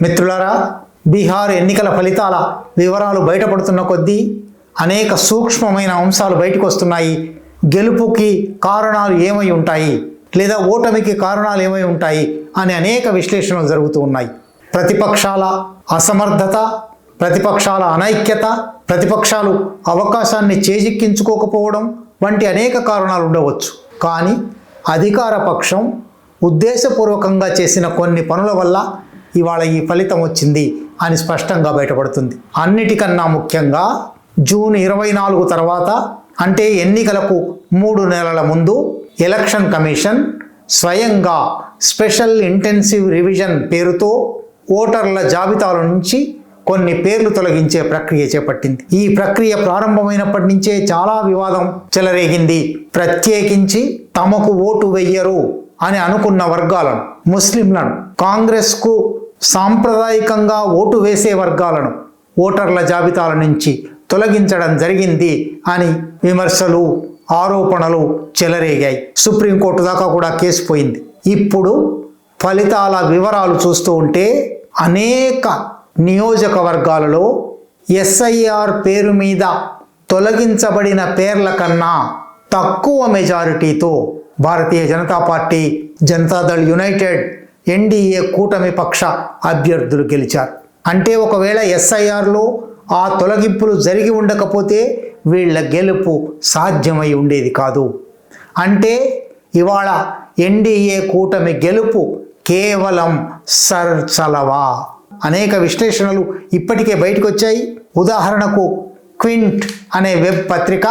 మిత్రులారా, బీహార్ ఎన్నికల ఫలితాల వివరాలు బయటపడుతున్న కొద్దీ అనేక సూక్ష్మమైన అంశాలు బయటకు వస్తున్నాయి. గెలుపుకి కారణాలు ఏమై ఉంటాయి, లేదా ఓటమికి కారణాలు ఏమై ఉంటాయి అని అనేక విశ్లేషణలు జరుగుతూ ఉన్నాయి. ప్రతిపక్షాల అసమర్థత, ప్రతిపక్షాల అనైక్యత, ప్రతిపక్షాలు అవకాశాన్ని చేజిక్కించుకోకపోవడం వంటి అనేక కారణాలు ఉండవచ్చు. కానీ అధికార పక్షం ఉద్దేశపూర్వకంగా చేసిన కొన్ని పనుల వల్ల ఇవాళ ఈ ఫలితం వచ్చింది అని స్పష్టంగా బయటపడుతుంది. అన్నిటికన్నా ముఖ్యంగా జూన్ 24 తర్వాత, అంటే ఎన్నికలకు 3 నెలల ముందు ఎలక్షన్ కమిషన్ స్వయంగా స్పెషల్ ఇంటెన్సివ్ రివిజన్ పేరుతో ఓటర్ల జాబితాల నుంచి కొన్ని పేర్లు తొలగించే ప్రక్రియ చేపట్టింది. ఈ ప్రక్రియ ప్రారంభమైనప్పటి నుంచే చాలా వివాదం చెలరేగింది. ప్రత్యేకించి తమకు ఓటు వెయ్యరు అని అనుకున్న వర్గాలను, ముస్లింలను, కాంగ్రెస్కు సాంప్రదాయికంగా ఓటు వేసే వర్గాలను ఓటర్ల జాబితాల నుంచి తొలగించడం జరిగింది అని విమర్శలు, ఆరోపణలు చెలరేగాయి. సుప్రీంకోర్టు దాకా కూడా కేసు పోయింది. ఇప్పుడు ఫలితాల వివరాలు చూస్తూ ఉంటే అనేక నియోజకవర్గాలలో ఎస్ఐఆర్ పేరు మీద తొలగించబడిన పేర్ల కన్నా తక్కువ మెజారిటీతో భారతీయ జనతా పార్టీ, జనతాదళ్ యునైటెడ్, ఎన్డీఏ కూటమి పక్ష అభ్యర్థులు గెలిచారు. అంటే ఒకవేళ ఎస్ఐఆర్లో ఆ తొలగింపులు జరిగి ఉండకపోతే వీళ్ళ గెలుపు సాధ్యమై ఉండేది కాదు. అంటే ఇవాళ ఎన్డీఏ కూటమి గెలుపు కేవలం సర్చలవా. అనేక విశ్లేషణలు ఇప్పటికే బయటకు వచ్చాయి. ఉదాహరణకు క్వింట్ అనే వెబ్ పత్రిక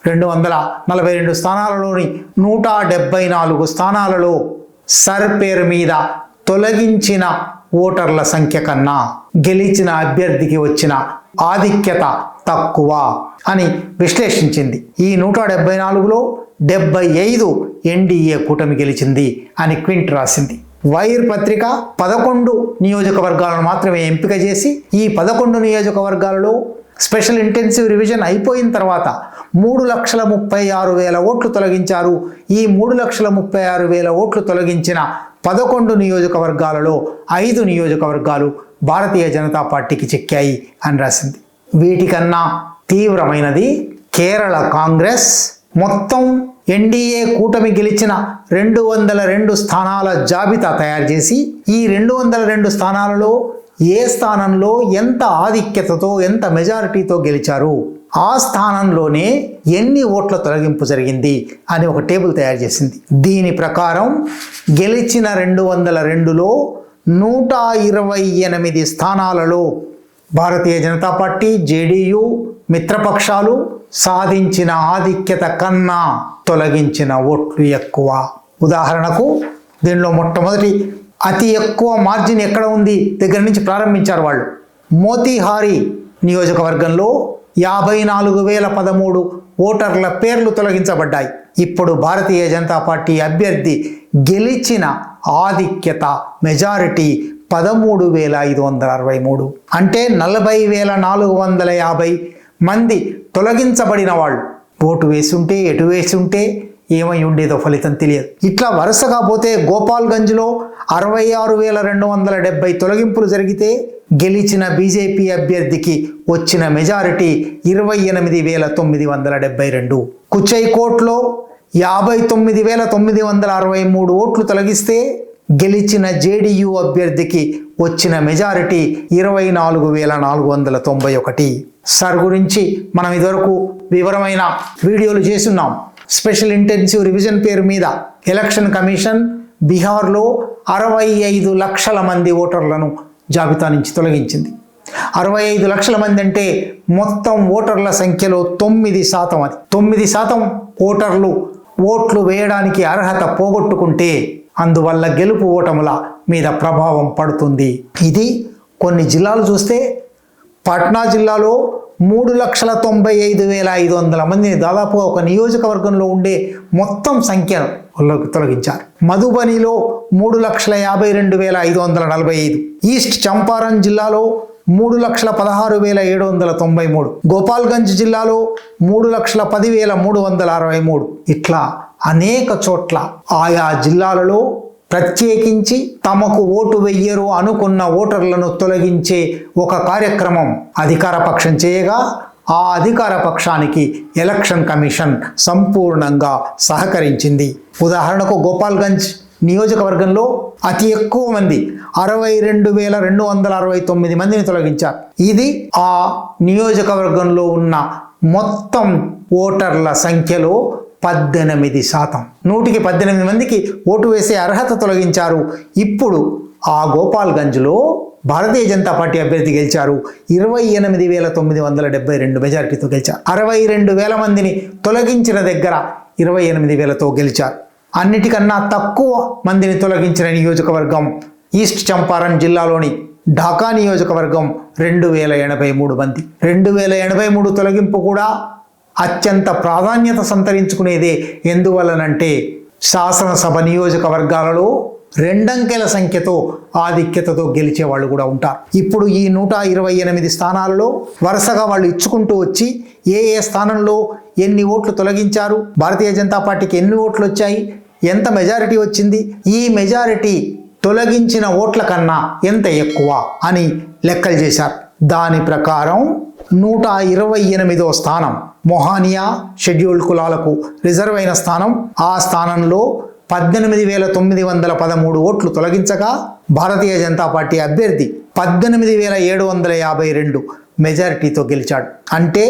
242 స్థానాలలోని 174 స్థానాలలో సర్ పేరు మీద తొలగించిన ఓటర్ల సంఖ్య కన్నా గెలిచిన అభ్యర్థికి వచ్చిన ఆధిక్యత తక్కువ అని విశ్లేషించింది. ఈ 174లో 75 ఎన్డీఏ కూటమి గెలిచింది అని క్వింట్ రాసింది. వైర్ పత్రిక 11 నియోజకవర్గాలను మాత్రమే ఎంపిక చేసి ఈ 11 నియోజకవర్గాలలో స్పెషల్ ఇంటెన్సివ్ రివిజన్ అయిపోయిన తర్వాత 3,36,000 ఓట్లు తొలగించారు. ఈ 3,36,000 ఓట్లు తొలగించిన 11 నియోజకవర్గాలలో 5 నియోజకవర్గాలు భారతీయ జనతా పార్టీకి చిక్కాయి అని రాసింది. వీటికన్నా తీవ్రమైనది కేరళ కాంగ్రెస్ మొత్తం ఎన్డీఏ కూటమి గెలిచిన 202 స్థానాల జాబితా తయారు చేసి ఈ 202 స్థానాలలో ఏ స్థానంలో ఎంత ఆధిక్యతతో, ఎంత మెజారిటీతో గెలిచారు, ఆ స్థానంలోనే ఎన్ని ఓట్ల తొలగింపు జరిగింది అని ఒక టేబుల్ తయారు చేసింది. దీని ప్రకారం గెలిచిన 202లో 128 స్థానాలలో భారతీయ జనతా పార్టీ, జేడీయూ, మిత్రపక్షాలు సాధించిన ఆధిక్యత కన్నా తొలగించిన ఓట్లు ఎక్కువ. ఉదాహరణకు దీనిలో మొట్టమొదటి అతి ఎక్కువ మార్జిన్ ఎక్కడ ఉంది దగ్గర నుంచి ప్రారంభించారు వాళ్ళు. మోతీహారీ నియోజకవర్గంలో 54,013 ఓటర్ల పేర్లు తొలగించబడ్డాయి. ఇప్పుడు భారతీయ జనతా పార్టీ అభ్యర్థి గెలిచిన ఆధిక్యత, మెజారిటీ 13,563. అంటే 40,450 మంది తొలగించబడిన వాళ్ళు ఓటు వేసుంటే, ఎటు వేసుంటే ఏమై ఉండేదో ఫలితం తెలియదు. ఇట్లా వరుసగా పోతే గోపాల్గంజ్లో 66,270 తొలగింపులు జరిగితే గెలిచిన బీజేపీ అభ్యర్థికి వచ్చిన మెజారిటీ 28,972. కుచైకోట్లో 59,963 ఓట్లు తొలగిస్తే గెలిచిన జేడీయూ అభ్యర్థికి వచ్చిన మెజారిటీ 24,491. సర్ గురించి మనం ఇదివరకు వివరమైన వీడియోలు చేస్తున్నాం. స్పెషల్ ఇంటెన్సివ్ రివిజన్ పేరు మీద ఎలక్షన్ కమిషన్ బీహార్లో 65 లక్షల మంది ఓటర్లను జాబితా నుంచి తొలగించింది. 65 లక్షల మంది అంటే మొత్తం ఓటర్ల సంఖ్యలో 9%. అది 9% ఓటర్లు ఓట్లు వేయడానికి అర్హత పోగొట్టుకుంటే అందువల్ల గెలుపు ఓటముల మీద ప్రభావం పడుతుంది. ఇది కొన్ని జిల్లాలు చూస్తే పట్నా జిల్లాలో 3,95,500 మందిని, దాదాపుగా ఒక నియోజకవర్గంలో ఉండే మొత్తం సంఖ్యను తొలగించారు. మధుబనిలో 3,52,545. ఈస్ట్ చంపారణ్ జిల్లాలో 3,16,793. గోపాల్గంజ్ జిల్లాలో 3,10,363. ఇట్లా అనేక చోట్ల ఆయా జిల్లాలలో ప్రత్యేకించి తమకు ఓటు వెయ్యరు అనుకున్న ఓటర్లను తొలగించే ఒక కార్యక్రమం అధికార పక్షం చేయగా ఆ అధికార పక్షానికి ఎలక్షన్ కమిషన్ సంపూర్ణంగా సహకరించింది. ఉదాహరణకు గోపాల్గంజ్ నియోజకవర్గంలో అతి ఎక్కువ మంది 62,269 మందిని తొలగించారు. ఇది ఆ నియోజకవర్గంలో ఉన్న మొత్తం ఓటర్ల సంఖ్యలో 18%. 100కి 18 మందికి ఓటు వేసే అర్హత తొలగించారు. ఇప్పుడు ఆ గోపాల్గంజ్లో భారతీయ జనతా పార్టీ అభ్యర్థి గెలిచారు. 28,972 మెజారిటీతో గెలిచారు. 62,000 మందిని తొలగించిన దగ్గర 28,000తో గెలిచారు. అన్నిటికన్నా తక్కువ మందిని తొలగించిన నియోజకవర్గం ఈస్ట్ చంపారణ్ జిల్లాలోని ఢాకా నియోజకవర్గం 2,083 మంది. 2,083 తొలగింపు కూడా అత్యంత ప్రాధాన్యత సంతరించుకునేదే. ఎందువల్లనంటే శాసనసభ నియోజకవర్గాలలో 2 అంకెల సంఖ్యతో ఆధిక్యతతో గెలిచే వాళ్ళు కూడా ఉంటారు. ఇప్పుడు ఈ 128 స్థానాలలో వరుసగా వాళ్ళు ఇచ్చుకుంటూ వచ్చి ఏ స్థానంలో ఎన్ని ఓట్లు తొలగించారు, భారతీయ జనతా పార్టీకి ఎన్ని ఓట్లు వచ్చాయి, ఎంత మెజారిటీ వచ్చింది, ఈ మెజారిటీ తొలగించిన ఓట్ల కన్నా ఎంత ఎక్కువ అని లెక్కలు చేశారు. దాని ప్రకారం 128వ స్థానం మొహానియా షెడ్యూల్డ్ కులాలకు రిజర్వ్ అయిన స్థానం. ఆ స్థానంలో 18,913 ఓట్లు తొలగించగా భారతీయ జనతా పార్టీ అభ్యర్థి 18,752 మెజారిటీతో గెలిచాడు. అంటే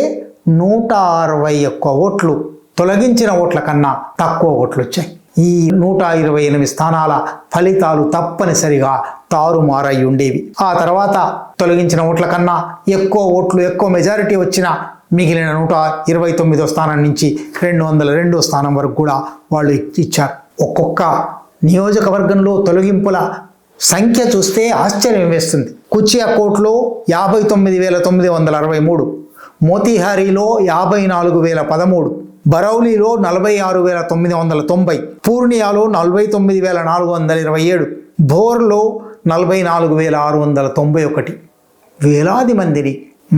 161 ఓట్లు తొలగించిన ఓట్ల కన్నా తక్కువ ఓట్లు వచ్చాయి. ఈ 128 స్థానాల ఫలితాలు తప్పనిసరిగా తారుమారై ఉండేవి. ఆ తర్వాత తొలగించిన ఓట్ల కన్నా ఎక్కువ ఓట్లు, ఎక్కువ మెజారిటీ వచ్చిన మిగిలిన 129వ స్థానం నుంచి 202వ స్థానం వరకు కూడా వాళ్ళు ఇచ్చారు. ఒక్కొక్క నియోజకవర్గంలో తొలగింపుల సంఖ్య చూస్తే ఆశ్చర్యం వేస్తుంది. కుచియాకోట్లో 59,963, మోతీహారీలో 54,013, బరౌలీలో 46,990, పూర్ణియాలో 49,427, భోర్లో 44,691. వేలాది మందిని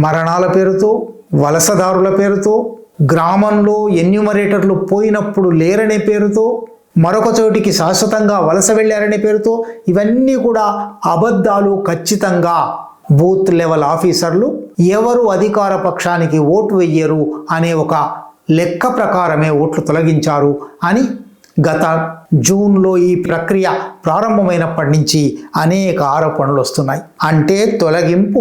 మరణాల పేరుతో, వలసదారుల పేరుతో, గ్రామంలో ఎన్యూమరేటర్లు పోయినప్పుడు లేరనే పేరుతో, మరొక చోటికి శాశ్వతంగా వలస వెళ్ళారనే పేరుతో, ఇవన్నీ కూడా అబద్ధాలు. ఖచ్చితంగా బూత్ లెవెల్ ఆఫీసర్లు ఎవరు అధికార పక్షానికి ఓటు వెయ్యరు అనే ఒక లెక్క ప్రకారమే ఓట్లు తొలగించారు అని గత జూన్లో ఈ ప్రక్రియ ప్రారంభమైనప్పటి నుంచి అనేక ఆరోపణలు వస్తున్నాయి. అంటే తొలగింపు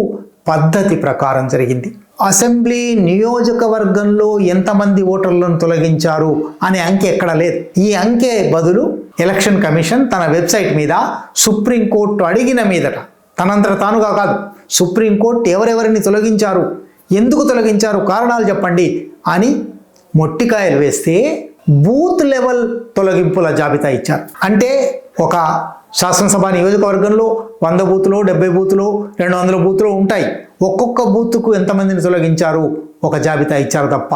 పద్ధతి ప్రకారం జరిగింది. అసెంబ్లీ నియోజకవర్గంలో ఎంతమంది ఓటర్లను తొలగించారు అనే అంకె ఎక్కడ లేదు. ఈ అంకె బదులు ఎలక్షన్ కమిషన్ తన వెబ్సైట్ మీద సుప్రీంకోర్టు అడిగిన మీదట, తనంతట తానుగా కాదు, సుప్రీంకోర్టు ఎవరెవరిని తొలగించారు, ఎందుకు తొలగించారు, కారణాలు చెప్పండి అని మొట్టికాయలు వేస్తే బూత్ లెవెల్ తొలగింపుల జాబితా ఇచ్చారు. అంటే ఒక శాసనసభ నియోజకవర్గంలో 100 బూతులు, 70 బూతులు, 200 బూతులు ఉంటాయి. ఒక్కొక్క బూత్కు ఎంతమందిని తొలగించారు ఒక జాబితా ఇచ్చారు తప్ప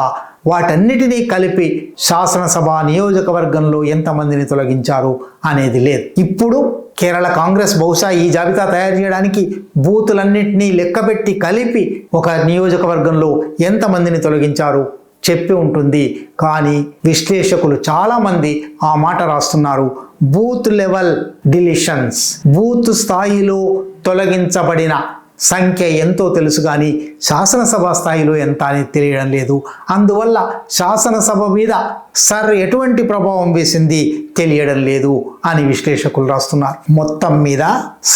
వాటన్నిటినీ కలిపి శాసనసభ నియోజకవర్గంలో ఎంతమందిని తొలగించారు అనేది లేదు. ఇప్పుడు కేరళ కాంగ్రెస్ బహుశా ఈ జాబితా తయారు చేయడానికి బూతులన్నింటినీ లెక్కపెట్టి కలిపి ఒక నియోజకవర్గంలో ఎంతమందిని తొలగించారు చెప్పి ఉంటుంది. కానీ విశ్లేషకులు చాలామంది ఆ మాట రాస్తున్నారు. బూత్ లెవెల్ డిలీషన్స్, బూత్ స్థాయిలో తొలగించబడిన సంఖ్య ఎంతో తెలుసు కానీ శాసనసభ స్థాయిలో ఎంత అనేది తెలియడం లేదు. అందువల్ల శాసనసభ మీద ఎటువంటి ప్రభావం వేసింది తెలియడం లేదు అని విశ్లేషకులు రాస్తున్నారు. మొత్తం మీద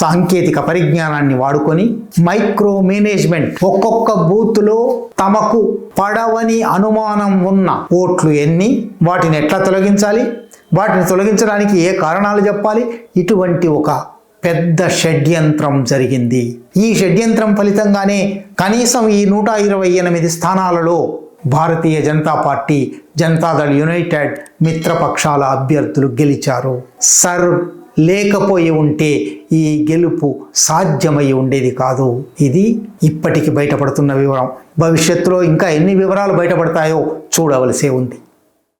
సాంకేతిక పరిజ్ఞానాన్ని వాడుకొని మైక్రో మేనేజ్మెంట్, ఒక్కొక్క బూత్లో తమకు పడవని అనుమానం ఉన్న ఓట్లు ఎన్ని, వాటిని ఎట్లా తొలగించాలి, వాటిని తొలగించడానికి ఏ కారణాలు చెప్పాలి, ఇటువంటి ఒక పెద్ద షడ్యంత్రం జరిగింది. ఈ షడ్యంత్రం ఫలితంగానే కనీసం ఈ 128 స్థానాలలో భారతీయ జనతా పార్టీ, జనతాదళ్ యునైటెడ్ మిత్రపక్షాల అభ్యర్థులు గెలిచారు. లేకపోయి ఉంటే ఈ గెలుపు సాధ్యమై ఉండేది కాదు. ఇది ఇప్పటికి బయటపడుతున్న వివరం. భవిష్యత్తులో ఇంకా ఎన్ని వివరాలు బయటపడతాయో చూడవలసే ఉంది.